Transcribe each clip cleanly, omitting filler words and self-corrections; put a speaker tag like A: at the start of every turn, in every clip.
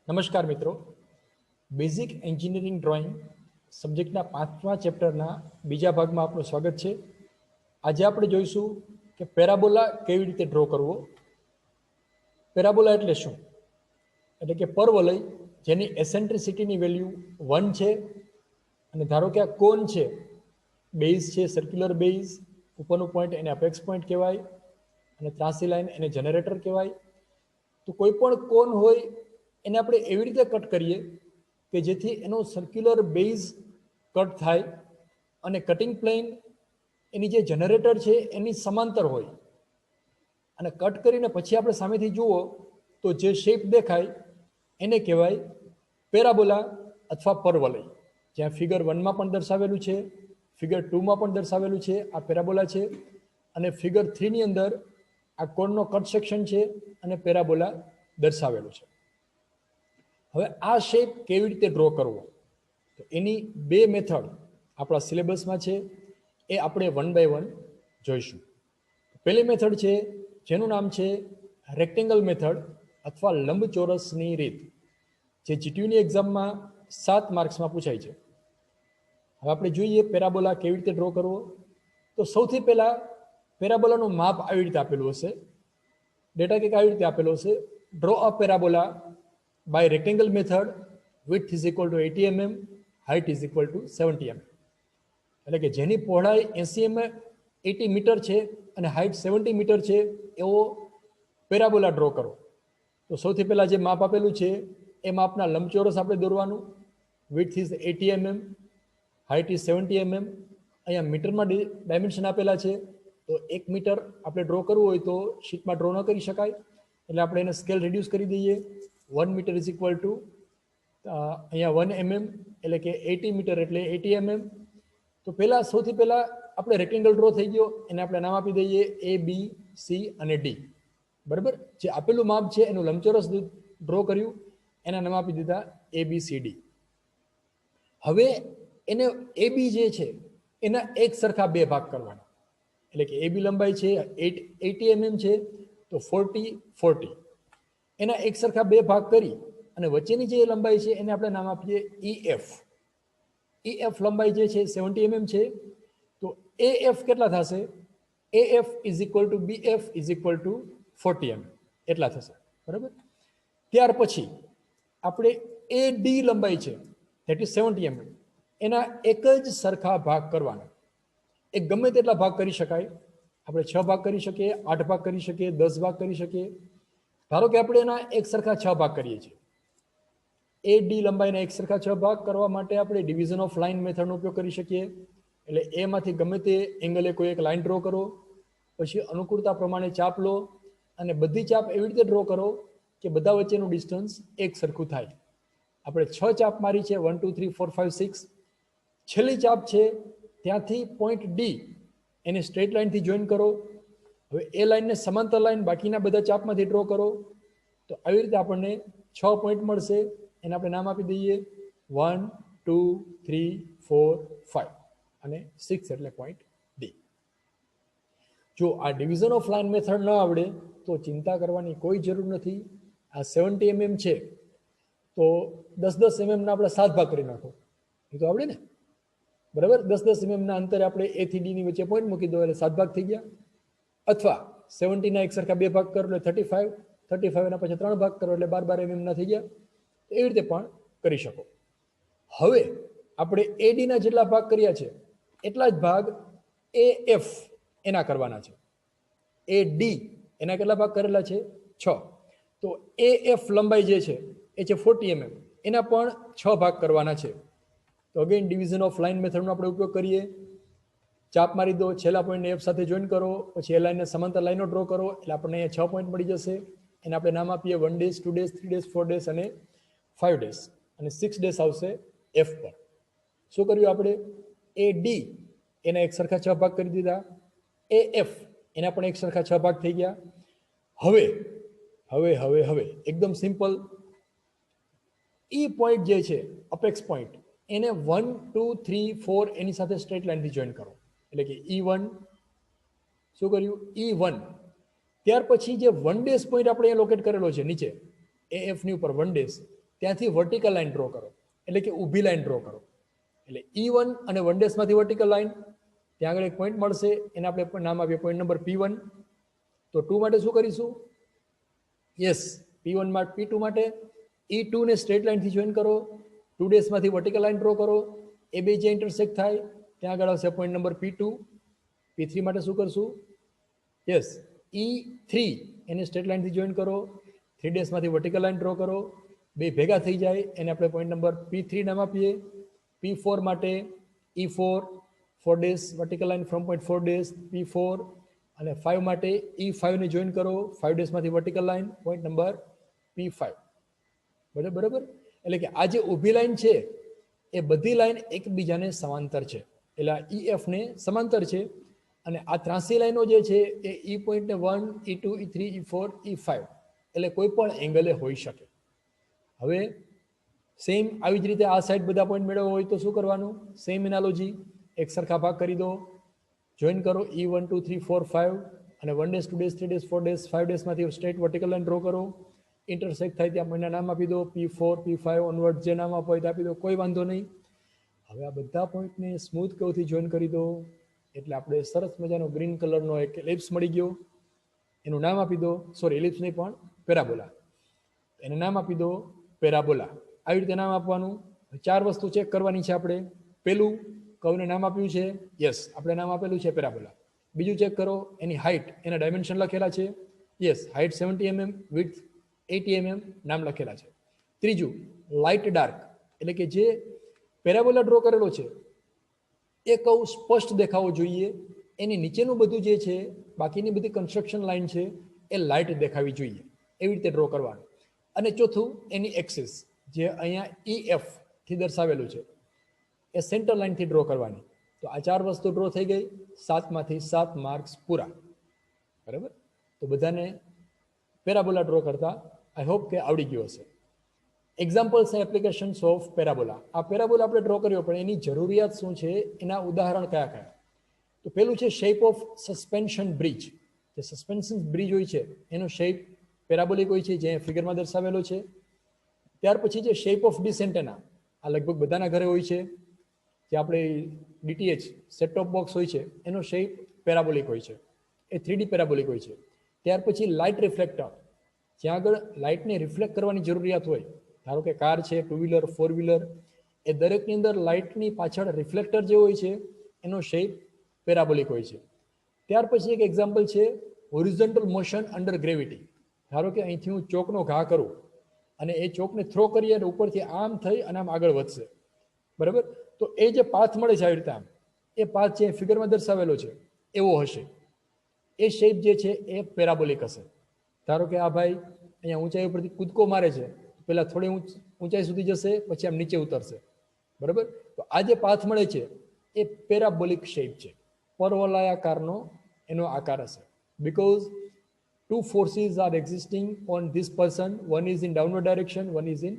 A: નમસ્કાર મિત્રો, basic engineering drawing સબ્જેક્ટના 5મા ચેપ્ટરના બીજા ભાગમાં આપનું સ્વાગત છે. આજે આપણે જોઈશું કે પેરાબોલા કેવી રીતે ડ્રો કરવો. પેરાબોલા એટલે શું? એટલે કે પરવલય જેની એસેન્ટ્રિસિટીની વેલ્યુ 1 છે અને ધારો કે આ કોન છે, બેઝ છે, સર્ક્યુલર બેઝ, ઉપરનું પોઈન્ટ એને અપેક્સ પોઈન્ટ કહેવાય અને ત્રાસી લાઈન એને જનરેટર કહેવાય. તો કોઈ પણ કોન હોય એને આપણે એવી રીતે કટ કરીએ કે જેથી એનો સર્ક્યુલર બેઝ કટ થાય અને કટિંગ પ્લેન એની જે જનરેટર છે એની સમાંતર હોય. અને કટ કરીને પછી આપણે સામેથી જુઓ તો જે શેપ દેખાય એને કહેવાય પેરાબોલા અથવા પરવલય. જ્યાં ફિગર 1માં પણ દર્શાવેલું છે, ફિગર 2માં પણ દર્શાવેલું છે, આ પેરાબોલા છે. અને ફિગર 3ની અંદર આ કોનનો કટ સેક્શન છે અને પેરાબોલા દર્શાવેલું છે. હવે આ શેપ કેવી રીતે ડ્રો કરવો, તો એની બે મેથડ આપણા સિલેબસમાં છે, એ આપણે 1 બાય 1 જોઈશું. પહેલી મેથડ છે જેનું નામ છે રેક્ટેંગલ મેથડ અથવા લંબચોરસની રીત, જે જીટીયુની એક્ઝામમાં 7 માર્ક્સમાં પૂછાય છે. હવે આપણે જોઈએ પેરાબોલા કેવી રીતે ડ્રો કરવો. તો સૌથી પહેલાં પેરાબોલાનું માપ આવી રીતે આપેલું હશે, ડેટા કંઈક આવી રીતે આપેલો હશે. Draw a parabola by rectangle method, width is equal to 80 mm, height is equal to 70 mm. એટલે કે જેની પહોળાઈ 80 મીટર છે અને હાઇટ 70 મીટર છે એવો પેરાબોલા ડ્રો કરો. તો સૌથી પહેલાં જે માપ આપેલું છે એ માપના લંબચોરસ આપણે દોરવાનું. width is 80 mm, height is 70 mm. અહીંયા મીટરમાં ડાયમેન્શન આપેલા છે, તો 1 મીટર આપણે ડ્રો કરવું હોય તો શીટમાં ડ્રો ન કરી શકાય, એટલે આપણે એને સ્કેલ રિડ્યુસ કરી દઈએ. 1 મીટર ઇઝ ઇક્વલ ટુ અહીંયા 1 mm, એટલે કે 80 મીટર એટલે 80 mm. તો સૌથી પહેલાં આપણે રેક્ટેંગલ ડ્રો થઈ ગયો, એને આપણે નામ આપી દઈએ A, B, C અને D. બરાબર, જે આપેલું માપ છે એનું લંબચોરસ ડ્રો કર્યું, એના નામ આપી દીધા ABCD. હવે એને AB જે છે એના એક સરખા બે ભાગ કરવાના. એટલે કે AB લંબાઈ છે 80 mm છે, તો 40-40 એના એક સરખા બે ભાગ કરી અને વચ્ચેની જે લંબાઈ છે એને આપણે નામ આપીએ EF. EF લંબાઈ જે છે 70 mm છે, તો AF કેટલા થશે? AF is equal two BF is equal two 40 mm એટલા થશે. બરાબર, ત્યાર પછી આપણે AD લંબાઈ છે ધેટ ઇઝ 70 mm, એના એક જ સરખા ભાગ કરવાના. એ ગમે તેટલા ભાગ કરી શકાય, આપણે 6 ભાગ કરી શકીએ, 8 ભાગ કરી શકીએ, 10 ભાગ કરી શકીએ. ધારો કે આપણે એના એક સરખા 6 ભાગ કરીએ છીએ. AD લંબાઈના એક સરખા 6 ભાગ કરવા માટે આપણે ડિવિઝન ઓફ લાઇન મેથડનો ઉપયોગ કરી શકીએ. એટલે એમાંથી ગમે તે એંગલે કોઈ એક લાઇન ડ્રો કરો, પછી અનુકૂળતા પ્રમાણે ચાપ લો અને બધી ચાપ એવી રીતે ડ્રો કરો કે બધા વચ્ચેનું ડિસ્ટન્સ એક સરખું થાય. આપણે 6 ચાપ મારી છે, 1 2 3 4 5 6. છેલ્લી ચાપ છે ત્યાંથી પોઈન્ટ D એને સ્ટ્રેટ લાઇનથી જોઈન કરો. હવે એ લાઇનને સમાંતર લાઇન બાકીના બધા ચાપમાંથી ડ્રો કરો. તો આવી રીતે આપણને 6 પોઈન્ટ મળશે, એને આપણે નામ આપી દઈએ 1 2 3 4 5 અને 6 એટલે પોઈન્ટ D. જો આ ડિવિઝન ઓફ લાઇન મેથડ ન આવડે તો ચિંતા કરવાની કોઈ જરૂર નથી. આ 70 mm છે તો 10-10 mm ના આપણે 7 ભાગ કરી નાખો, એ તો આવડે ને. બરાબર, 10-10 mm ના અંતરે આપણે A થી D ની વચ્ચે પોઈન્ટ મૂકી દો એટલે 7 ભાગ થઈ ગયા. અથવા 70 ના એક સરખા બે ભાગ કરો એટલે 35 ના પછી 3 ભાગ કરો એટલે 12 mm ના થઈ ગયા. એવી રીતે પણ કરી શકો. હવે આપણે AD ના જેટલા ભાગ કર્યા છે એટલા જ ભાગ AF એના કરવાના છે. AD એના કેટલા ભાગ કરેલા છે? 6. તો AF લંબાઈ જે છે એ છે 40 mm, એના પણ 6 ભાગ કરવાના છે. તો અગેન ડિવિઝન ઓફ લાઇન મેથડનો આપણે ઉપયોગ કરીએ. ચાપ મારી દો, છેલ્લા પોઈન્ટને F સાથે જોઈન કરો, પછી એ લાઇનને સમાંતર લાઈનો ડ્રો કરો એટલે આપણને અહીંયા 6 પોઈન્ટ મળી જશે. એને આપણે નામ આપીએ 1 days, 2 days, 3 days, 4 days અને 5 days અને 6 days આવશે F પર. શું કર્યું આપણે? AD એના એક સરખા 6 ભાગ કરી દીધા, AF એના પણ એક સરખા 6 ભાગ થઈ ગયા. હવે હવે હવે હવે એકદમ સિમ્પલ, E પોઈન્ટ જે છે અપેક્સ પોઈન્ટ એને 1 2 3 4 એની સાથે સ્ટ્રેટ લાઇનથી જોઈન કરો. એટલે કે E1. શું કર્યું? E1. ત્યાર પછી જે 1 days પોઈન્ટ આપણે લોકેટ કરેલો છે નીચે AF ની ઉપર 1 days, ત્યાંથી વર્ટિકલ લાઇન ડ્રો કરો, એટલે કે ઊભી લાઇન ડ્રો કરો. એટલે E1 અને 1 માંથી વર્ટિકલ લાઇન, ત્યાં આગળ એક પોઈન્ટ મળશે, એને આપણે નામ આપીએ પોઈન્ટ નંબર P1. તો 2 માટે શું કરીશું? યસ, P1 માટે, P2 માટે E2 ને સ્ટ્રેટ લાઇનથી જોઈન કરો, 2 માંથી વર્ટિકલ લાઇન ડ્રો કરો, એ બે જે ઇન્ટરસેક્ટ થાય ત્યાં આગળ આવશે પોઈન્ટ નંબર P2. P3 માટે શું કરશું? યસ, E3 એને સ્ટ્રેટ લાઇનથી જોઈન કરો, 3 માંથી વર્ટિકલ લાઇન ડ્રો કરો, બે ભેગા થઈ જાય એને આપણે પોઈન્ટ નંબર P3 નામ આપીએ. P4 માટે E4, 4 vertical line from point 4 P4, અને 5 માટે E5 ને જોઈન કરો, 5 માંથી vertical line point number P5. બરાબર. એટલે કે આ જે ઊભી લાઈન છે એ બધી લાઈન એકબીજાને સમાંતર છે, એટલે EF ને સમાંતર છે. અને આ ત્રાસી લાઈનો જે છે એ E point 1, E2, E3, E4, E5 એટલે કોઈ પણ એંગલે હોઈ શકે. હવે સેમ આવી જ રીતે આ સાઈડ બધા પોઈન્ટ મેળવવા હોય તો શું કરવાનું? સેમ એનાલોજી, એક સરખા ભાગ કરી દો, જોઈન કરો E1, 2, 3, 4, 5, અને 1 2 3 4 5 માંથી સ્ટ્રેટ વર્ટિકલ લાઈન ડ્રો કરો, ઇન્ટરસેક્ટ થાય ત્યાં પોઈન્ટના નામ આપી દો, P4, P5 ઓનવર્ડ જે નામ આપો હોય તો આપી દો, કોઈ વાંધો નહીં. હવે આ બધા પોઈન્ટને સ્મૂથ કર્વથી જોઈન કરી દો, એટલે આપણે સરસ મજાનો ગ્રીન કલરનો એક એલિપ્સ મળી ગયો. એનું નામ આપી દો, સોરી એલિપ્સ નહીં પણ પેરાબોલા, એને નામ આપી દો પેરાબોલા. આવી રીતે નામ આપવાનું. 4 વસ્તુ ચેક કરવાની છે આપણે. પેલું, કર્વને નામ આપ્યું છે, યસ આપણે નામ આપેલું છે પેરાબોલા. બીજું ચેક કરો, એની હાઇટ, એના ડાયમેન્શન લખેલા છે, yes height 70 mm, width 80 mm નામ લખેલા છે. ત્રીજું, લાઇટ ડાર્ક, એટલે કે જે પેરાબોલા ડ્રો કરેલો છે એ કર્વ સ્પષ્ટ દેખાવો જોઈએ, એની નીચેનું બધું જે છે બાકીની બધી કન્સ્ટ્રક્શન લાઇન છે એ લાઇટ દેખાવી જોઈએ, એવી રીતે ડ્રો કરવાનું. અને ચોથું, એની એક્સિસ જે અહીંયા EF થી દર્શાવેલું છે એ સેન્ટર લાઇનથી ડ્રો કરવાની. તો આ 4 વસ્તુ ડ્રો થઈ ગઈ, 7 માંથી 7 માર્ક્સ પૂરા. બરાબર. તો બધાને પેરાબોલા ડ્રો કરતા આઈ હોપ કે આવડી ગયું હશે. Examples and applications of parabola. આ પેરાબોલા આપણે ડ્રો કર્યો, પણ એની જરૂરિયાત શું છે, એના ઉદાહરણ કયા કયા? તો પેલું છે શેપ ઓફ સસ્પેન્શન બ્રિજ. જે સસ્પેન્શન બ્રિજ હોય છે એનો શેપ પેરાબોલિક હોય છે, જે ફિગરમાં દર્શાવેલો છે. ત્યાર પછી જે શેપ ઓફ ડિશ એન્ટેના, આ લગભગ બધાના ઘરે હોય છે, જે આપણે DTH સેટ ટોપ બોક્સ હોય છે એનો શેપ પેરાબોલિક હોય છે, એ 3D પેરાબોલિક હોય છે. ત્યાર પછી લાઇટ રિફ્લેક્ટર, જ્યાં આગળ લાઇટને રિફ્લેક્ટ કરવાની જરૂરિયાત હોય, ધારો કે કાર છે, 2 વ્હીલર, 4 વ્હીલર, એ દરેકની અંદર લાઇટની પાછળ રિફ્લેક્ટર જે હોય છે એનો શેપ પેરાબોલિક હોય છે. ત્યાર પછી એક એક્ઝામ્પલ છે હોરિઝોન્ટલ મોશન અંડર ગ્રેવિટી. ધારો કે અહીંથી હું ચોકનો ઘા કરું અને એ ચોકને થ્રો કરીએ અને ઉપરથી આમ થઈ અને આમ આગળ વધશે, બરાબર. તો એ જે પાથ મળે છે આવી રીતે આમ, એ પાથ જે ફિગરમાં દર્શાવેલો છે એવો હશે. એ શેપ જે છે એ પેરાબોલિક હશે. ધારો કે આ ભાઈ અહીંયા ઊંચાઈ ઉપરથી કૂદકો મારે છે, પહેલા થોડી ઊંચાઈ સુધી જશે, પછી આમ નીચે ઉતરશે, બરાબર. તો આ જે પાથ મળે છે એ પેરાબોલિક શેપ છે, પરવલયાકારનો એનો આકાર હશે. Because 2 forces are existing on this person, one is in downward direction, one is in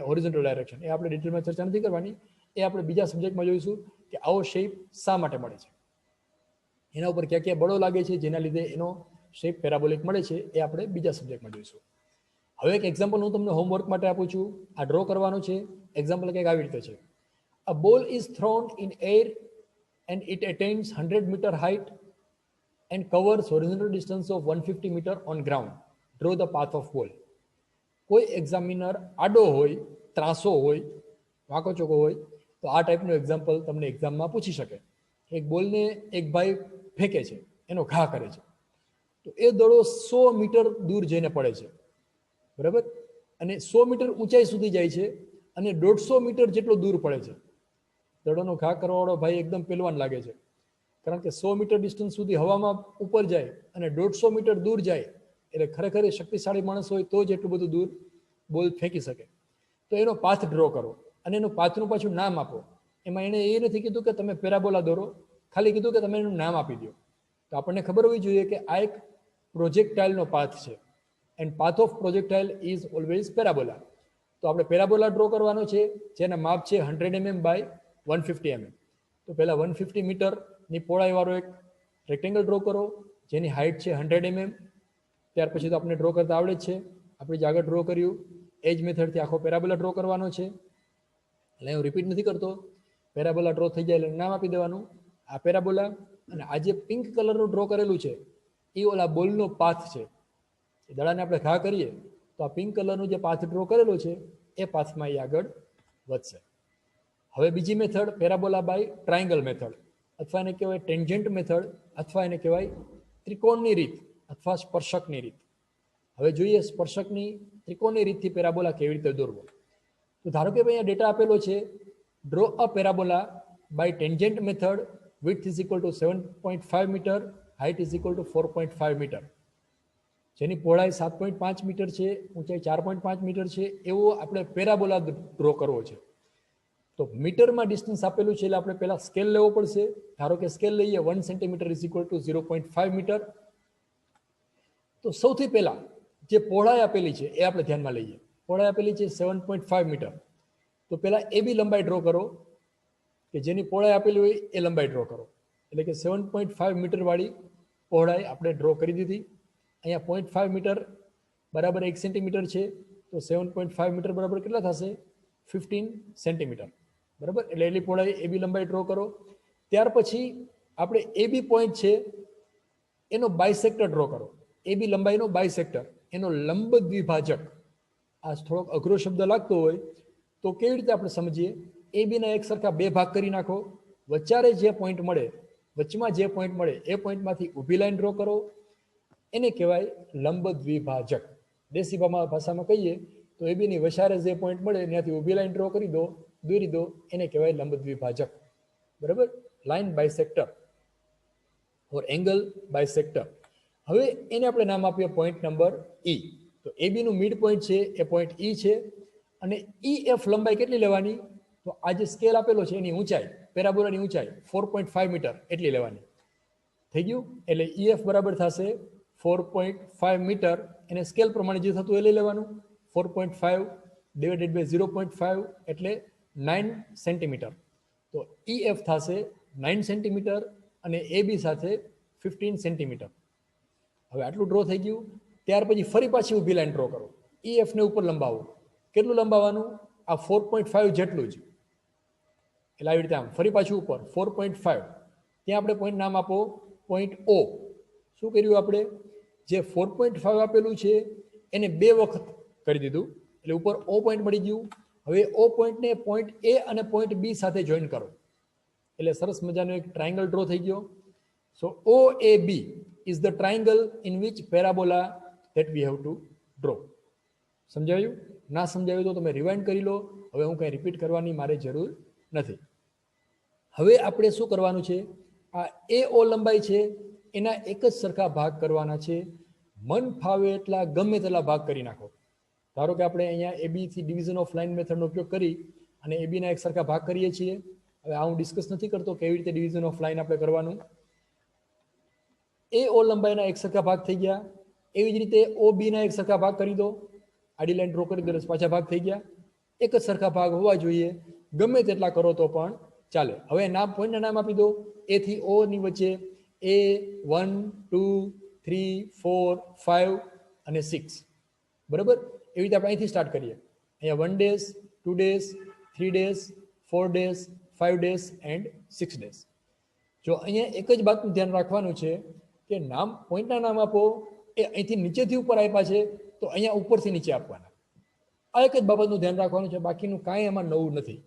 A: horizontal direction. એ આપણે ડિટેલમાં ચર્ચા નથી કરવાની, એ આપણે બીજા સબ્જેક્ટમાં જોઈશું કે આવો શેપ શા માટે મળે છે, એના ઉપર ક્યાં ક્યાં બળો લાગે છે જેના લીધે એનો શેપ પેરાબોલિક મળે છે, એ આપણે બીજા સબ્જેક્ટમાં જોઈશું. હવે એક એક્ઝામ્પલ હું તમને હોમવર્ક માટે આપું છું, આ ડ્રો કરવાનું છે. એક્ઝામ્પલ કંઈક આવી રીતે છે. A ball is thrown in air and it attains 100 meter height and covers horizontal distance of 150 meter on ground. Draw the path of ball. કોઈ એક્ઝામિનર આડો હોય, ત્રાસો હોય, વાંકો ચોકો હોય, તો આ ટાઈપનું એક્ઝામ્પલ તમને એક્ઝામમાં પૂછી શકે. એક બોલને એક ભાઈ ફેંકે છે, એનો ઘા કરે છે, તો એ દડો 100 મીટર દૂર જઈને પડે છે, બરાબર. અને 100 મીટર ઊંચાઈ સુધી જાય છે અને 150 મીટર જેટલો દૂર પડે છે. દડોનો ઘા કરવાવાળો ભાઈ એકદમ પહેલવાન લાગે છે, કારણ કે 100 મીટર ડિસ્ટન્સ સુધી હવામાં ઉપર જાય અને 150 મીટર દૂર જાય, એટલે ખરેખર શક્તિશાળી માણસ હોય તો જ એટલું બધું દૂર બોલ ફેંકી શકે. તો એનો પાથ ડ્રો કરો અને એનું પાથનું પાછું નામ આપો. એમાં એણે એ નથી કીધું કે તમે પેરાબોલા દોરો, ખાલી કીધું કે તમે એનું નામ આપી દો. તો આપણને ખબર હોવી જોઈએ કે આ એક પ્રોજેક્ટાઇલનો પાથ છે, and path of projectile is always parabola. તો આપણે પેરાબોલા ડ્રો કરવાનો છે, જેના માપ છે 100 mm બાય 150 mm. તો પહેલા 150 મીટરની પહોળાઈવાળો એક રેક્ટેંગલ ડ્રો કરો, જેની હાઇટ છે 100 mm. ત્યાર પછી તો આપણે ડ્રો કરતા આવડે જ છે, આપણે જે આગળ ડ્રો કર્યું એ જ મેથડથી આખો પેરાબોલા ડ્રો કરવાનો છે. એટલે હું રિપીટ નથી કરતો, પેરાબોલા ડ્રો થઈ જાય એટલે નામ આપી દેવાનું આ પેરાબોલા. અને આ જે પિંક કલરનું ડ્રો કરેલું છે એ ઓલા બોલનો પાથ છે. દડાને આપણે ઘા કરીએ તો આ પિંક કલરનું જે પાથ ડ્રો કરેલો છે એ પાથમાં એ આગળ વધશે. હવે બીજી method parabola by triangle method, અથવા એને કહેવાય ટેન્જન્ટ મેથડ, અથવા એને કહેવાય ત્રિકોણની રીત અથવા સ્પર્શકની રીત. હવે જોઈએ સ્પર્શકની ત્રિકોણની રીતથી પેરાબોલા કેવી રીતે દોરવો. તો ધારો કે ભાઈ અહીંયા ડેટા આપેલો છે, draw a parabola by tangent method, width is equal to 7.5 metre, height is equal to 4.5 metre, જેની પહોળાઈ 7.5 મીટર છે, ઊંચાઈ 4.5 મીટર છે, એવો આપણે પેરાબોલા ડ્રો કરવો છે. તો મીટરમાં ડિસ્ટન્સ આપેલું છે એટલે આપણે પહેલા સ્કેલ લેવો પડશે. ધારો કે સ્કેલ લઈએ 1 centimetre is equal to 0.5 metre. તો સૌથી પહેલા જે પહોળાઈ આપેલી છે એ આપણે ધ્યાનમાં લઈએ. પહોળાઈ આપેલી છે 7.5 મીટર. તો પહેલા એ બી લંબાઈ ડ્રો કરો કે જેની પહોળાઈ આપેલી હોય એ લંબાઈ ડ્રો કરો. એટલે કે 7.5 મીટર વાળી પહોળાઈ આપણે ડ્રો કરી દીધી. અહીંયા 0.5 મીટર બરાબર 1 સેન્ટીમીટર છે, તો 7.5 મીટર બરાબર કેટલા થશે? 15 સેન્ટીમીટર. બરાબર, એટલે એટલી પહોળાઈ એ બી લંબાઈ ડ્રો કરો. ત્યાર પછી આપણે એ બી પોઈન્ટ છે એનો બાયસેક્ટર ડ્રો કરો. એ બી લંબાઈનો બાયસેક્ટર, એનો લંબ દ્વિભાજક. આ થોડોક અઘરો શબ્દ લાગતો હોય તો કેવી રીતે આપણે સમજીએ? એ બીના એક સરખા બે ભાગ કરી નાખો. વચ્ચારે જે પોઈન્ટ મળે, વચમાં જે પોઈન્ટ મળે એ પોઈન્ટમાંથી ઊભી લાઈન ડ્રો કરો. એને કહેવાય લંબ દ્વિભાજક. દેશી ભાષામાં કહીએ તો એ બીની વચારે જે પોઈન્ટ મળે ત્યાંથી ઊભી લાઈન ડ્રો કરી દો, દોરી દો, એને કહેવાય લંબ દ્વિભાજક. બરાબર, લાઈન બાયસેક્ટર ઓર એંગલ બાયસેક્ટર. હવે એને આપણે નામ આપીએ પોઈન્ટ નંબર ઈ. તો એ બીનું મિડ પોઈન્ટ છે એ પોઈન્ટ ઈ છે. અને ઈ એફ લંબાઈ કેટલી લેવાની? તો આ જે સ્કેલ આપેલો છે એની ઊંચાઈ, પેરાબોલાની ઊંચાઈ 4.5 મીટર એટલી લેવાની. થઈ ગયું? એટલે ઈ એફ બરાબર થશે 4.5 મીટર. એને સ્કેલ પ્રમાણે જે થતું એ લઈ લેવાનું. 4.5 ડિવાઇડેડ બાય 0.5 એટલે 9 સેન્ટીમીટર. તો ઈ એફ થશે 9 સેન્ટીમીટર અને એ બી સાથે 15 સેન્ટીમીટર. હવે આટલું ડ્રો થઈ ગયું. ત્યાર પછી ફરી પાછી ઊભી લાઈન ડ્રો કરો. ઈ એફને ઉપર લંબાવો. કેટલું લંબાવવાનું? આ 4.5 જેટલું જ. એટલે આવી રીતે આમ ફરી પાછું ઉપર 4.5. ત્યાં આપણે પોઈન્ટ નામ આપો પોઈન્ટ ઓ. શું કર્યું આપણે? જે 4.5 આપેલું છે એને 2 વખત કરી દીધું, એટલે ઉપર ઓ પોઈન્ટ મળી ગયું. હવે ઓ પોઈન્ટને પોઈન્ટ એ અને પોઈન્ટ બી સાથે જોઈન કરો, એટલે સરસ મજાનો એક ટ્રાયંગલ ડ્રો થઈ ગયો. So O A B is the triangle in which parabola that we have to draw. સમજાયું? ના સમજાયું તો તમે રિવાઇન્ડ કરી લો. હવે હું કંઈ રિપીટ કરવાની મારે જરૂર નથી. હવે આપણે શું કરવાનું છે? આ એ ઓ લંબાઈ છે એના એક જ સરખા ભાગ કરવાના છે. મન ફાવે એટલા ગમે તેટલા ભાગ કરી નાખો. ધારો કે આપણે અહીંયા એબીથી ડિવિઝન ઓફ લાઇન મેથડનો ઉપયોગ કરી અને એબીના એક સરખા ભાગ કરીએ છીએ. હવે આ હું ડિસ્કસ નથી કરતો કેવી રીતે ડિવિઝન ઓફ લાઇન આપણે કરવાનું. એ ઓ લંબાઈના એક સરખા ભાગ થઈ ગયા. એવી જ રીતે ઓ બીના એક સરખા ભાગ કરી દો. આડી લાઈન ડ્રો કરી દો, પાછા ભાગ થઈ ગયા. એક જ સરખા ભાગ હોવા જોઈએ. ગમે તેટલા કરો તો પણ ચાલે. હવે નામ, પોઈન્ટના નામ આપી દો. એ થી ઓ ની વચ્ચે એ 1, 2, 3, 4, 5 અને 6. બરાબર, એવી રીતે આપણે અહીંથી સ્ટાર્ટ કરીએ. અહીંયા 1 days, 2 days, 3 days, 4 days, 5 days and 6 days. જો અહીંયા એક જ બાતનું ધ્યાન રાખવાનું છે કે નામ, પોઈન્ટના નામ આપો એ અહીંથી નીચેથી ઉપર આપ્યા છે તો અહીંયા ઉપરથી નીચે આપવાના. આ એક જ બાબતનું ધ્યાન રાખવાનું છે. બાકીનું કાંઈ એમાં નવું નથી.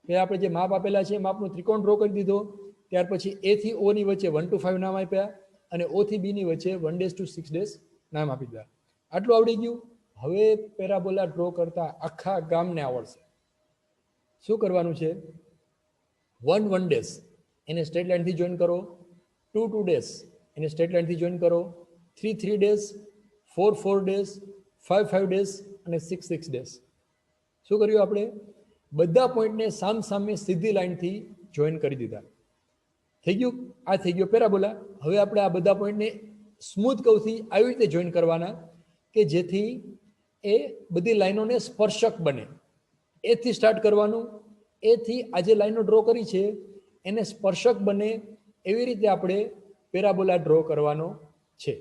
A: કે આપણે જે માપ આપેલા છે એ માપનું ત્રિકોણ ડ્રો કરી દીધો. ત્યાર પછી એ થી ઓ ની વચ્ચે 1 to 5 નામ આપ્યા અને ઓ થી બી ની વચ્ચે 1 ડેઝ to 6 ડેઝ નામ આપી દીધા. આટલું આવડી ગયું. હવે પેરાબોલા ડ્રો કરતા આખા ગામને આવડશે. શું કરવાનું છે? 1 1 ડેઝ એને સ્ટ્રેટ લાઇનથી જોઈન કરો. 2 2 ડેઝ એને સ્ટ્રેટ લાઇનથી જોઈન કરો. 3 3 ડેઝ, 4 4 ડેઝ, 5 5 ડેઝ અને 6 6 ડેઝ. શું કર્યું આપણે? બધા પોઈન્ટને સામ સામે સીધી લાઈનથી જોઈન કરી દીધા. થઈ ગયું? આ થઈ ગયો પેરાબોલા. હવે આપણે આ બધા પોઈન્ટને સ્મૂથ કર્વથી આવી રીતે જોઈન કરવાના કે જેથી એ બધી લાઈનોને સ્પર્શક બને. એથી સ્ટાર્ટ કરવાનું. એથી આ જે લાઈનો ડ્રો કરી છે એને સ્પર્શક બને એવી રીતે આપણે પેરાબોલા ડ્રો કરવાનો છે.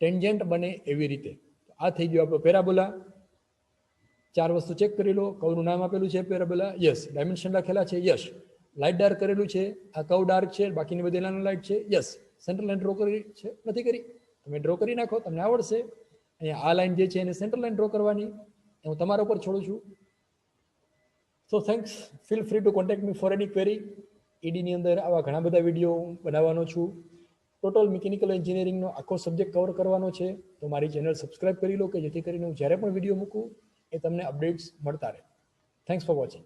A: ટેન્જન્ટ બને એવી રીતે. આ થઈ ગયો આપણો પેરાબોલા. ચાર વસ્તુ ચેક કરી લો. કર્વનું નામ આપેલું છે પેરાબોલા, યસ. ડાયમેન્શન લખેલા છે, યસ. લાઇટ ડાર્ક કરેલું છે, આ કર્વ ડાર્ક છે, બાકીની બધી નાનું લાઇટ છે, યસ. સેન્ટર લાઇન ડ્રો કરી છે, નથી કરી? તમે ડ્રો કરી નાખો, તમને આવડશે. અહીંયા આ લાઈન જે છે એને સેન્ટર લાઇન ડ્રો કરવાની, એ હું તમારા ઉપર છોડું છું. So thanks. Feel free to contact me for any query. ઈડીની અંદર આવા ઘણા બધા વિડીયો હું બનાવવાનો છું. ટોટલ મિકેનિકલ એન્જિનિયરિંગનો આખો સબ્જેક્ટ કવર કરવાનો છે. તો મારી ચેનલ સબસ્ક્રાઇબ કરી લો કે જેથી કરીને હું જ્યારે પણ વિડીયો મૂકું એ તમને અપડેટ્સ મળતા રહે. Thanks for watching.